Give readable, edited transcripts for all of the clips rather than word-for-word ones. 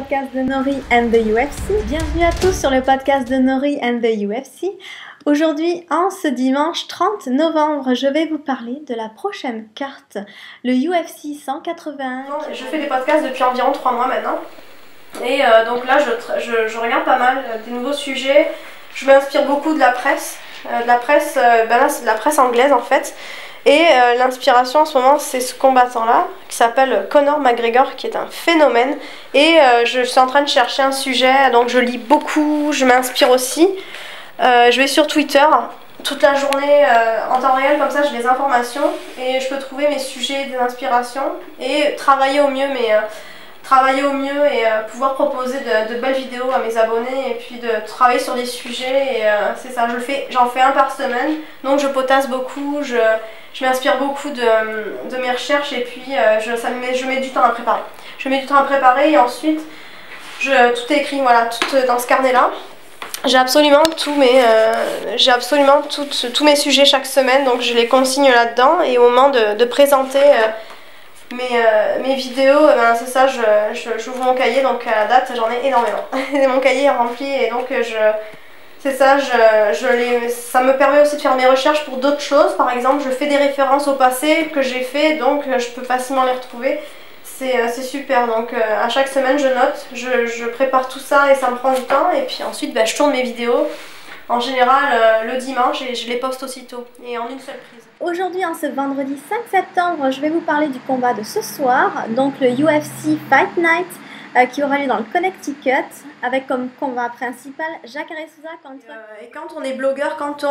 podcast de Nori and the UFC. Bienvenue à tous sur le podcast de Nori and the UFC. Aujourd'hui, en ce dimanche 30 novembre, je vais vous parler de la prochaine carte, le UFC 181. Je fais des podcasts depuis environ 3 mois maintenant. Et donc là, je regarde pas mal des nouveaux sujets. Je m'inspire beaucoup de la presse. Là, c'est de la presse anglaise en fait. Et l'inspiration en ce moment, c'est ce combattant-là, qui s'appelle Conor McGregor, qui est un phénomène. Et je suis en train de chercher un sujet, donc je lis beaucoup, je m'inspire aussi. Je vais sur Twitter toute la journée en temps réel, comme ça j'ai des informations et je peux trouver mes sujets d'inspiration et travailler au mieux et pouvoir proposer de belles vidéos à mes abonnés et puis de travailler sur des sujets. Et c'est ça, j'en fais un par semaine, donc je potasse beaucoup, je m'inspire beaucoup de mes recherches et puis je mets du temps à préparer. Je mets du temps à préparer et ensuite tout est écrit, voilà, tout dans ce carnet-là. J'ai absolument tous mes sujets chaque semaine, donc je les consigne là-dedans et au moment de présenter mes vidéos, c'est ça, j'ouvre mon cahier, donc à la date j'en ai énormément. Mon cahier est rempli et donc ça me permet aussi de faire mes recherches pour d'autres choses. Par exemple, je fais des références au passé que j'ai fait, donc je peux facilement les retrouver. C'est super, donc à chaque semaine je note, je prépare tout ça et ça me prend du temps et puis ensuite je tourne mes vidéos en général le dimanche et je les poste aussitôt et en une seule prise. Aujourd'hui, en ce vendredi 5 septembre, je vais vous parler du combat de ce soir, donc le UFC Fight Night qui aura lieu dans le Connecticut avec comme combat principal Jacare Souza contre... Et quand on est blogueur, quand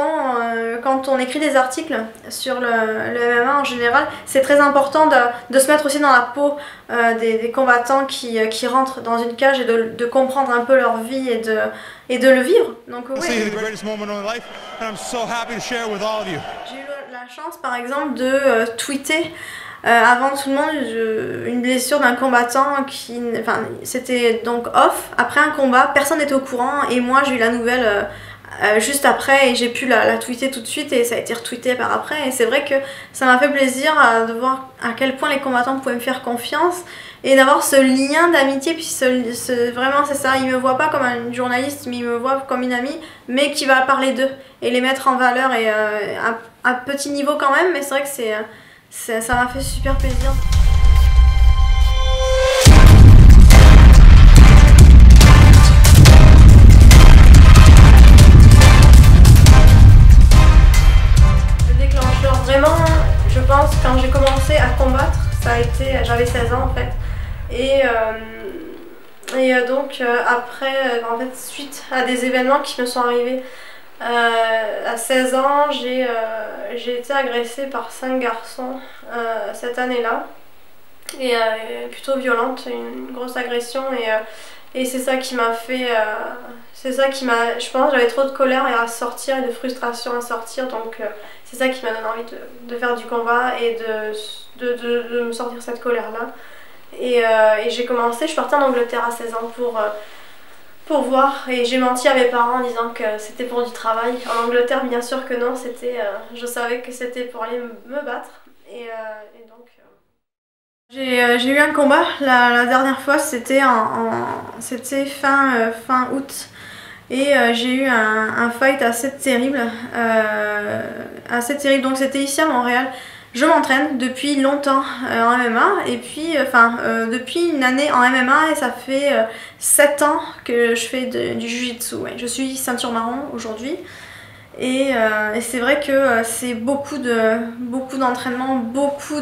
on écrit des articles sur le MMA en général, c'est très important de se mettre aussi dans la peau des combattants qui rentrent dans une cage et de comprendre un peu leur vie et de le vivre. Donc j'ai eu la chance par exemple de tweeter avant tout le monde une blessure d'un combattant c'était donc off après un combat, personne n'était au courant et moi j'ai eu la nouvelle juste après et j'ai pu la tweeter tout de suite et ça a été retweeté par après et c'est vrai que ça m'a fait plaisir de voir à quel point les combattants pouvaient me faire confiance et d'avoir ce lien d'amitié, puis vraiment c'est ça, ils me voient pas comme une journaliste mais ils me voient comme une amie mais qui va parler d'eux et les mettre en valeur et à petit niveau quand même, mais c'est vrai que ça m'a fait super plaisir. Le déclencheur, vraiment, je pense, quand j'ai commencé à combattre, j'avais 16 ans en fait. Et donc après, en fait, suite à des événements qui me sont arrivés, à 16 ans, j'ai été agressée par 5 garçons cette année-là et plutôt violente, une grosse agression et c'est ça qui m'a fait, je pense que j'avais trop de colère à sortir et de frustration à sortir, donc c'est ça qui m'a donné envie de faire du combat et de me sortir cette colère-là et j'ai commencé, je suis partie en Angleterre à 16 ans pour voir et j'ai menti à mes parents en disant que c'était pour du travail. En Angleterre, bien sûr que non, je savais que c'était pour aller me battre et donc j'ai eu un combat la dernière fois, c'était fin août et j'ai eu un fight assez terrible, donc c'était ici à Montréal. Je m'entraîne depuis longtemps en MMA et puis depuis une année en MMA et ça fait 7 ans que je fais du jiu-jitsu. Ouais. Je suis ceinture marron aujourd'hui et c'est vrai que c'est beaucoup d'entraînement, beaucoup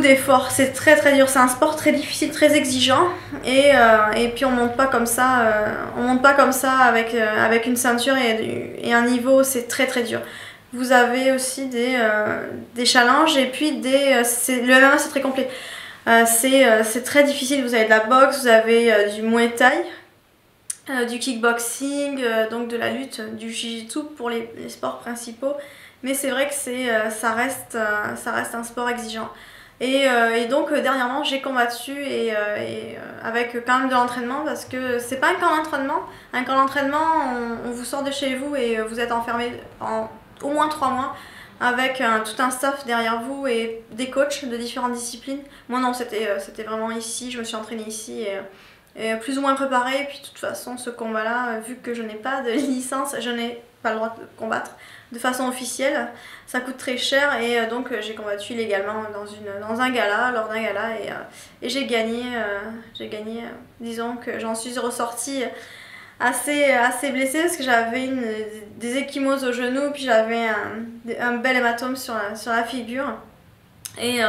d'efforts. C'est très très dur, c'est un sport très difficile, très exigeant et puis on monte pas comme ça, avec une ceinture et un niveau, c'est très très dur. Vous avez aussi des challenges et puis le MMA c'est très complet. C'est très difficile, vous avez de la boxe, vous avez du muay thai, du kickboxing, donc de la lutte, du jiu-jitsu pour les sports principaux. Mais c'est vrai que ça reste un sport exigeant. Et donc dernièrement j'ai combattu et avec quand même de l'entraînement parce que c'est pas un camp d'entraînement. Un camp d'entraînement, on vous sort de chez vous et vous êtes enfermé au moins 3 mois avec tout un staff derrière vous et des coachs de différentes disciplines. Moi non, c'était vraiment ici, je me suis entraînée ici et plus ou moins préparée. Et puis de toute façon, ce combat-là, vu que je n'ai pas de licence, je n'ai pas le droit de combattre de façon officielle. Ça coûte très cher et donc j'ai combattu illégalement dans un gala, lors d'un gala et j'ai gagné, disons que j'en suis ressortie assez blessée parce que j'avais des ecchymoses au genou puis j'avais un bel hématome sur la figure et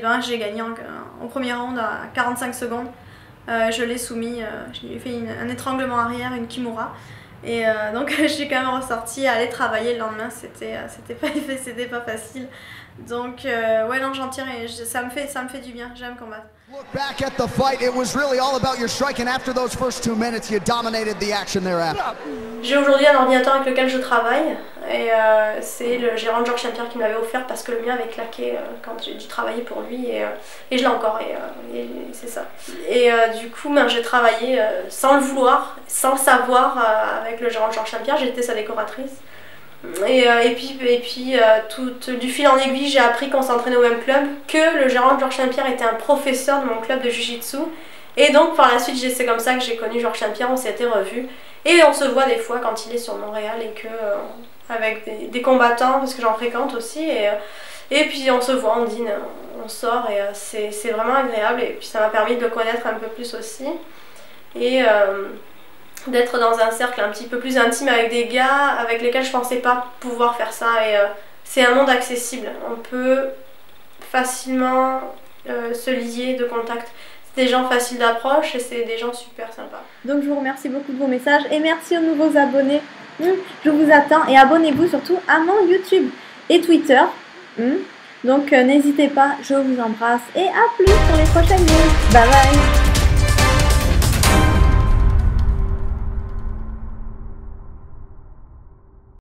ben, j'ai gagné en premier round à 45 secondes. Je l'ai soumis, je lui ai fait un étranglement arrière, une kimura. Et donc je suis quand même ressortie à aller travailler le lendemain, c'était pas facile. Donc ouais non, j'en tire et ça me fait du bien, j'aime combattre. Look back at the fight, it was really all about your striking. After those first 2 minutes, you dominated the action thereafter. J'ai aujourd'hui un ordinateur avec lequel je travaille et c'est le gérant Georges Saint-Pierre qui me l'avait offert parce que le mien avait claqué quand j'ai dû travailler pour lui et je l'ai encore et c'est ça. Et du coup ben, j'ai travaillé sans le vouloir, sans le savoir avec le gérant Georges Saint-Pierre, j'étais sa décoratrice. Et puis du fil en aiguille, j'ai appris qu'on s'entraînait au même club, que le gérant Georges Saint-Pierre était un professeur de mon club de Jiu-Jitsu. Et donc par la suite, c'est comme ça que j'ai connu Georges Saint-Pierre, on s'était revus. Et on se voit des fois quand il est sur Montréal et que avec des combattants, parce que j'en fréquente aussi. Et puis on se voit, on dîne, on sort et c'est vraiment agréable. Et puis ça m'a permis de le connaître un peu plus aussi. Et d'être dans un cercle un petit peu plus intime avec des gars avec lesquels je pensais pas pouvoir faire ça et c'est un monde accessible, on peut facilement se lier de contact, c'est des gens faciles d'approche et c'est des gens super sympas. Donc je vous remercie beaucoup de vos messages et merci aux nouveaux abonnés, je vous attends et abonnez-vous surtout à mon YouTube et Twitter, donc n'hésitez pas, je vous embrasse et à plus pour les prochaines news, bye bye.